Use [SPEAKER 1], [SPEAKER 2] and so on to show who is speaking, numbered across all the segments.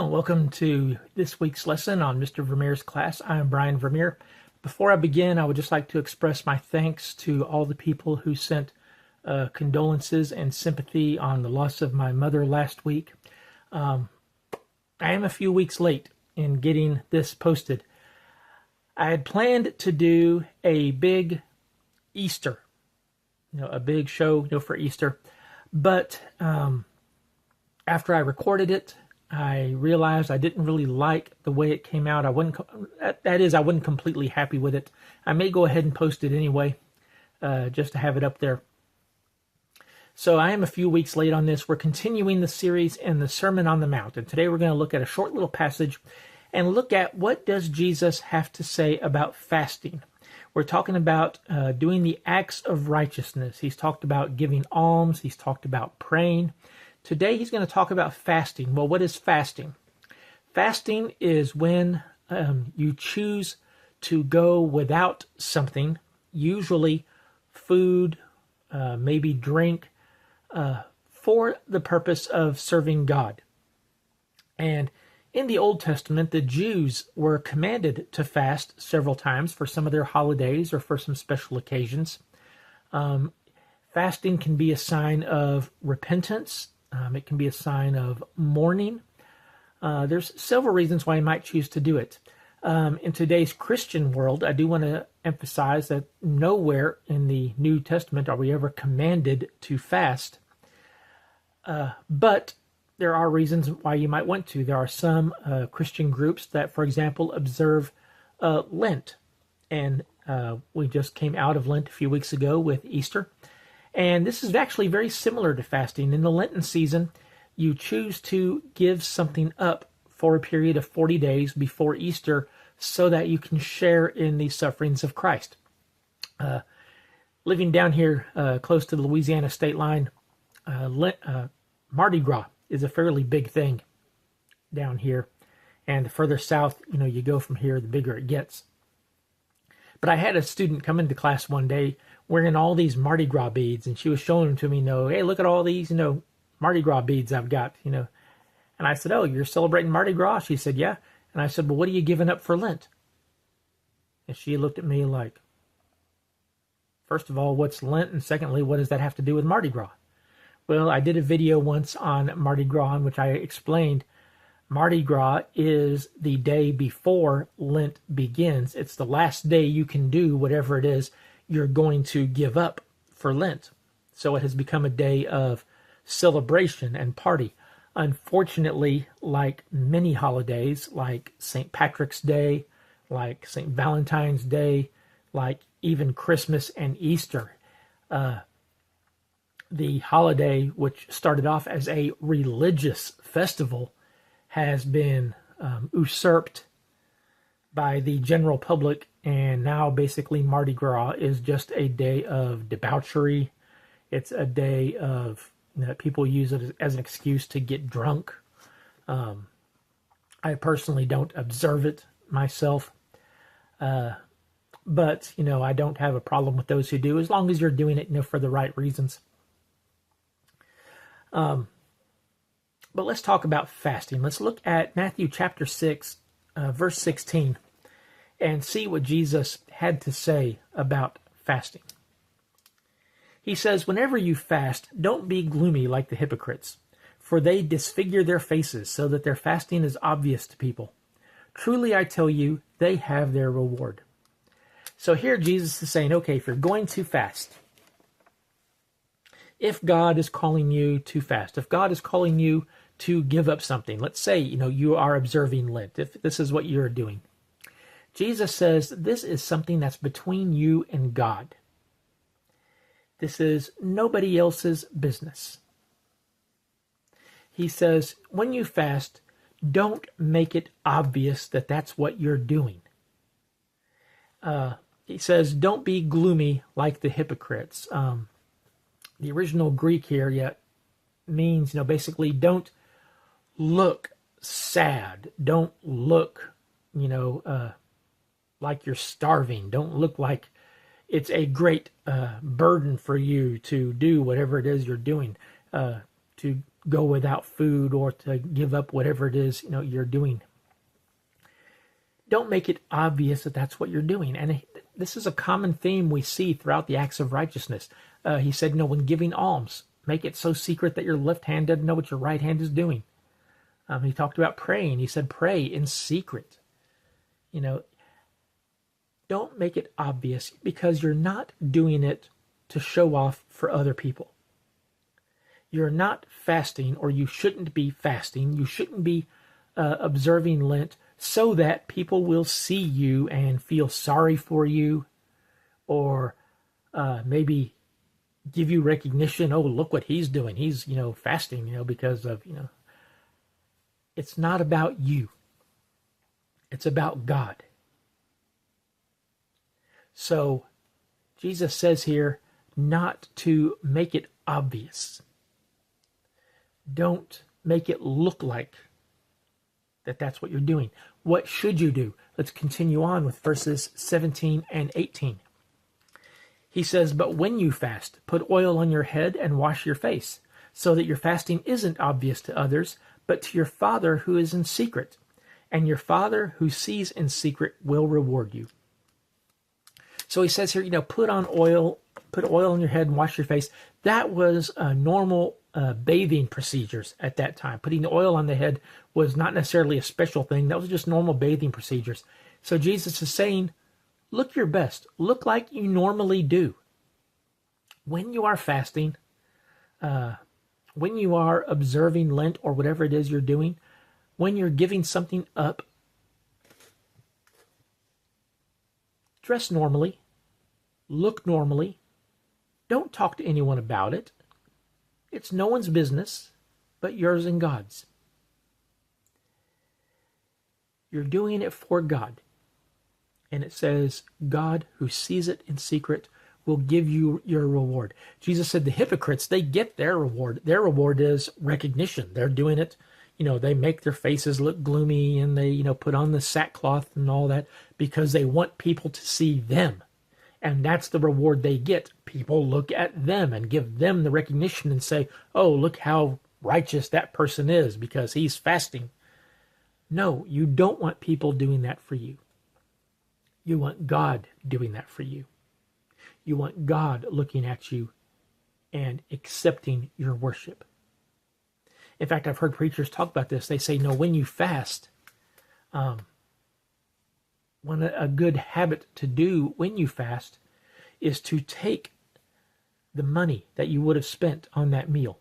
[SPEAKER 1] and welcome to this week's lesson on Mr. Vermeer's class. I am Brian Vermeer. Before I begin, I would just like to express my thanks to all the people who sent condolences and sympathy on the loss of my mother last week. I am a few weeks late in getting this posted. I had planned to do a big Easter, a big show, for Easter, but after I recorded it, I realized I didn't really like the way it came out. I wasn't completely happy with it. I may go ahead and post it anyway, just to have it up there. So I am a few weeks late on this. We're continuing the series in the Sermon on the Mount, and today we're going to look at a short little passage and look at what does Jesus have to say about fasting. We're talking about doing the acts of righteousness. He's talked about giving alms. He's talked about praying. Today he's going to talk about fasting. Well, what is fasting? Fasting is when you choose to go without something, usually food, maybe drink, for the purpose of serving God. And in the Old Testament, the Jews were commanded to fast several times for some of their holidays or for some special occasions. Fasting can be a sign of repentance. It can be a sign of mourning. There's several reasons why you might choose to do it. In today's Christian world, I do want to emphasize that nowhere in the New Testament are we ever commanded to fast. But there are reasons why you might want to. There are some Christian groups that, for example, observe Lent. And we just came out of Lent a few weeks ago with Easter. And this is actually very similar to fasting. In the Lenten season, you choose to give something up for a period of 40 days before Easter so that you can share in the sufferings of Christ. Living down here close to the Louisiana state line, Mardi Gras is a fairly big thing down here. And the further south, you go from here, the bigger it gets. But I had a student come into class one day wearing all these Mardi Gras beads, and she was showing them to me, hey, look at all these, Mardi Gras beads I've got, And I said, oh, you're celebrating Mardi Gras? She said, yeah. And I said, well, what are you giving up for Lent? And she looked at me like, first of all, what's Lent? And secondly, what does that have to do with Mardi Gras? Well, I did a video once on Mardi Gras in which I explained Mardi Gras is the day before Lent begins. It's the last day you can do whatever it is you're going to give up for Lent. So it has become a day of celebration and party. Unfortunately, like many holidays, like St. Patrick's Day, like St. Valentine's Day, like even Christmas and Easter, the holiday, which started off as a religious festival, has been usurped by the general public, and now basically Mardi Gras is just a day of debauchery. It's a day of people use it as an excuse to get drunk. I personally don't observe it myself, but I don't have a problem with those who do, as long as you're doing it for the right reasons. But let's talk about fasting. Let's look at Matthew chapter 6, verse 16, and see what Jesus had to say about fasting. He says, whenever you fast, don't be gloomy like the hypocrites, for they disfigure their faces so that their fasting is obvious to people. Truly, I tell you, they have their reward. So here Jesus is saying, okay, if you're going to fast, if God is calling you to fast, if God is calling you to give up something, let's say, you are observing Lent, if this is what you're doing, Jesus says this is something that's between you and God. This is nobody else's business. He says, when you fast, don't make it obvious that that's what you're doing. He says, don't be gloomy like the hypocrites. The original Greek here means, basically don't look sad. Don't look, like you're starving. Don't look like it's a great burden for you to do whatever it is you're doing, to go without food or to give up whatever it is, you're doing. Don't make it obvious that that's what you're doing. And this is a common theme we see throughout the acts of righteousness. He said, when giving alms, make it so secret that your left hand doesn't know what your right hand is doing. He talked about praying. He said, pray in secret. Don't make it obvious, because you're not doing it to show off for other people. You're not fasting, or you shouldn't be fasting. You shouldn't be observing Lent so that people will see you and feel sorry for you, or maybe give you recognition. Oh, look what he's doing. He's, fasting, because of, It's not about you. It's about God. So Jesus says here not to make it obvious. Don't make it look like that's what you're doing. What should you do? Let's continue on with verses 17 and 18. He says, but when you fast, put oil on your head and wash your face, so that your fasting isn't obvious to others, but to your Father who is in secret. And your Father who sees in secret will reward you. So he says here, put oil on your head and wash your face. That was normal bathing procedures at that time. Putting the oil on the head was not necessarily a special thing. That was just normal bathing procedures. So Jesus is saying, look your best. Look like you normally do. When you are fasting, when you are observing Lent or whatever it is you're doing, when you're giving something up, dress normally, look normally, don't talk to anyone about it. It's no one's business but yours and God's. You're doing it for God. And it says, God who sees it in secret will give you your reward. Jesus said the hypocrites, they get their reward. Their reward is recognition. They're doing it. They make their faces look gloomy, and they, put on the sackcloth and all that because they want people to see them. And that's the reward they get. People look at them and give them the recognition and say, oh, look how righteous that person is because he's fasting. No, you don't want people doing that for you. You want God doing that for you. You want God looking at you and accepting your worship. In fact, I've heard preachers talk about this. They say, no, when you fast, one a good habit to do when you fast is to take the money that you would have spent on that meal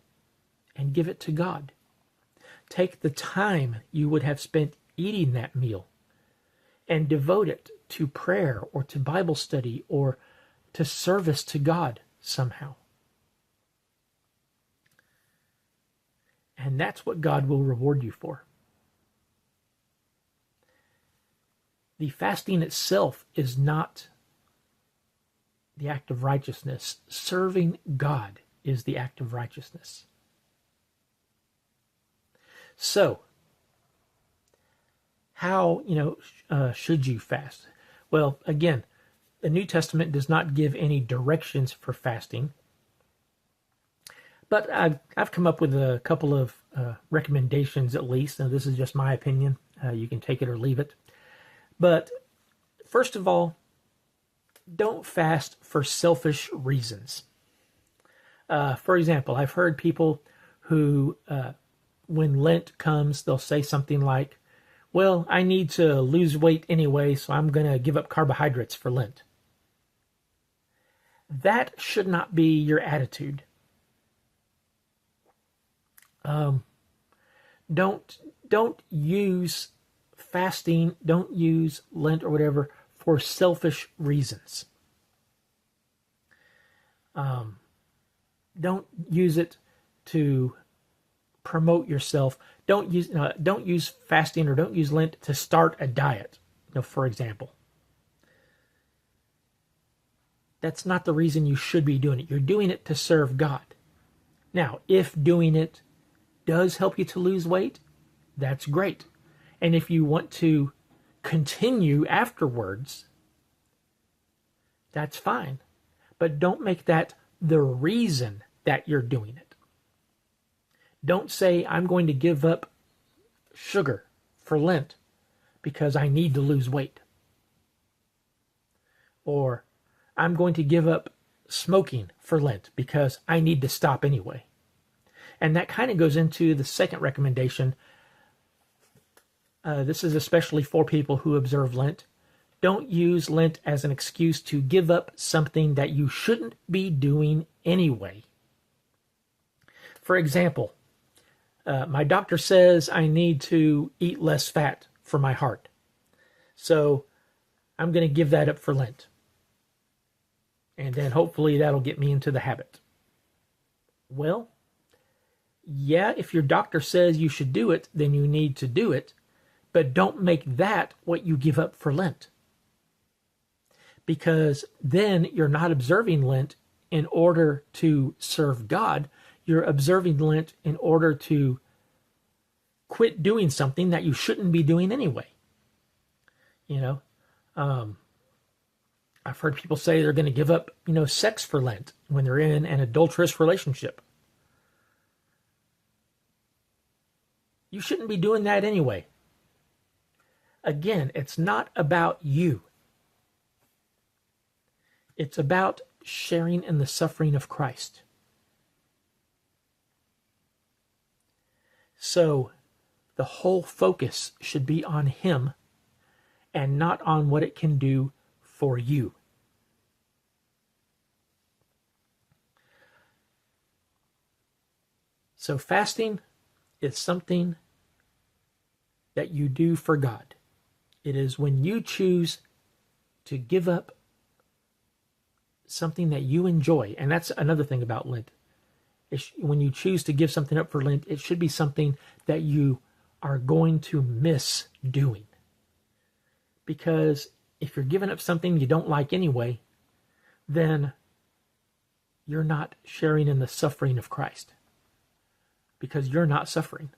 [SPEAKER 1] and give it to God. Take the time you would have spent eating that meal and devote it to prayer or to Bible study or to service to God somehow. And that's what God will reward you for. The fasting itself is not the act of righteousness. Serving God is the act of righteousness. So, how, should you fast? Well, again, the New Testament does not give any directions for fasting. But I've come up with a couple of recommendations at least. Now, this is just my opinion. You can take it or leave it. But first of all, don't fast for selfish reasons. For example, I've heard people who, when Lent comes, they'll say something like, well, I need to lose weight anyway, so I'm going to give up carbohydrates for Lent. That should not be your attitude. Don't use fasting, don't use Lent or whatever for selfish reasons. Don't use it to promote yourself. Don't use fasting or don't use Lent to start a diet, for example. That's not the reason you should be doing it. You're doing it to serve God. Now, if doing it does help you to lose weight, that's great. And if you want to continue afterwards, that's fine. But don't make that the reason that you're doing it. Don't say, I'm going to give up sugar for Lent because I need to lose weight. Or I'm going to give up smoking for Lent because I need to stop anyway. And that kind of goes into the second recommendation. This is especially for people who observe Lent. Don't use Lent as an excuse to give up something that you shouldn't be doing anyway. For example, my doctor says I need to eat less fat for my heart. So I'm going to give that up for Lent. And then hopefully that'll get me into the habit. Well, yeah, if your doctor says you should do it, then you need to do it. But don't make that what you give up for Lent. Because then you're not observing Lent in order to serve God. You're observing Lent in order to quit doing something that you shouldn't be doing anyway. You know, I've heard people say they're going to give up, sex for Lent when they're in an adulterous relationship. You shouldn't be doing that anyway. Again, it's not about you. It's about sharing in the suffering of Christ. So the whole focus should be on Him and not on what it can do for you. So fasting is something that you do for God. It is when you choose to give up something that you enjoy. And that's another thing about Lent. When you choose to give something up for Lent, it should be something that you are going to miss doing. Because if you're giving up something you don't like anyway, then you're not sharing in the suffering of Christ. Because you're not suffering.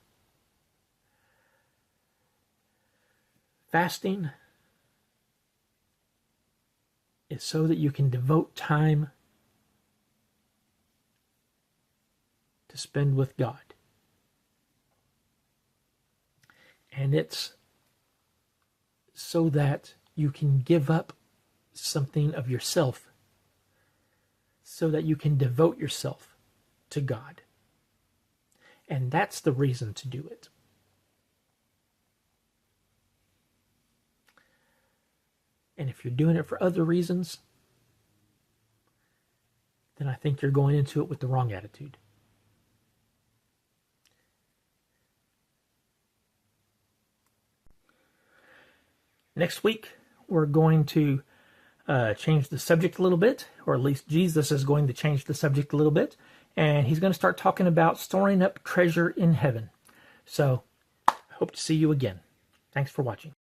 [SPEAKER 1] Fasting is so that you can devote time to spend with God. And it's so that you can give up something of yourself so that you can devote yourself to God. And that's the reason to do it. And if you're doing it for other reasons, then I think you're going into it with the wrong attitude. Next week, we're going to change the subject a little bit, or at least Jesus is going to change the subject a little bit, and he's going to start talking about storing up treasure in heaven. So, I hope to see you again. Thanks for watching.